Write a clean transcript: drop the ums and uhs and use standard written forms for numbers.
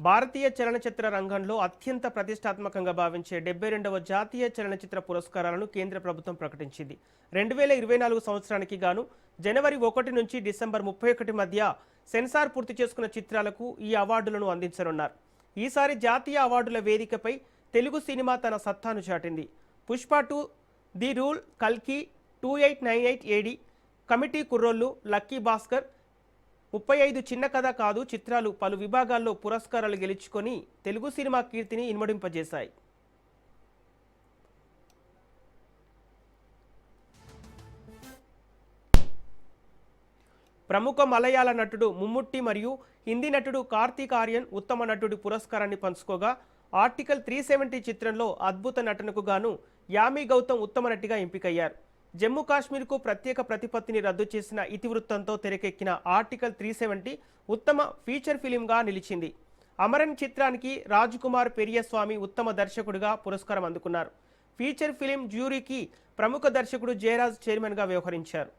భారతీయ చలనచిత్ర రంగంలో అత్యంత ప్రతిష్టాత్మకంగా భావించే 72వ జాతీయ చలనచిత్ర పురస్కారాలను కేంద్ర ప్రభుత్వం ప్రకటించింది. 2024 సంవత్సరానికి గాను జనవరి 1 నుంచి డిసెంబర్ 31 మధ్య సెన్సార్ పూర్తి చేసుకున్న చిత్రాలకు ఈ అవార్డులను అందించనున్నారు. ఈసారి జాతీయ అవార్డుల వేదికపై తెలుగు సినిమా తన సత్తాను చాటింది. పుష్ప 2, ది రూల్, కల్కి, 2898 ఏడి, కమిటీ కుర్రోళ్ళు, లక్కీ భాస్కర్, 35 చిన్న కథ కాదు చిత్రాలు పలు విభాగాల్లో పురస్కారాలు గెలుచుకొని తెలుగు సినిమా కీర్తిని ఇనుమడింపజేశాయి. ప్రముఖ మలయాళ నటుడు ముమ్ముట్టి మరియు హిందీ నటుడు కార్తీక్ ఆర్యన్ ఉత్తమ నటుడి పురస్కారాన్ని పంచుకోగా, ఆర్టికల్ 370 చిత్రంలో అద్భుత నటనకు గాను యామి గౌతమ్ ఉత్తమ నటిగా ఎంపికయ్యారు. జమ్మూ కాశ్మీర్కు ప్రత్యేక ప్రతిపత్తిని రద్దు చేసిన ఇతివృత్తంతో తెరకెక్కిన ఆర్టికల్ 370 ఉత్తమ ఫీచర్ ఫిలింగా నిలిచింది. అమరన్ చిత్రానికి రాజ్కుమార్ పెరియస్వామి ఉత్తమ దర్శకుడిగా పురస్కారం అందుకున్నారు. ఫీచర్ ఫిలిం జ్యూరీకి ప్రముఖ దర్శకుడు జయరాజ్ చైర్మన్గా వ్యవహరించారు.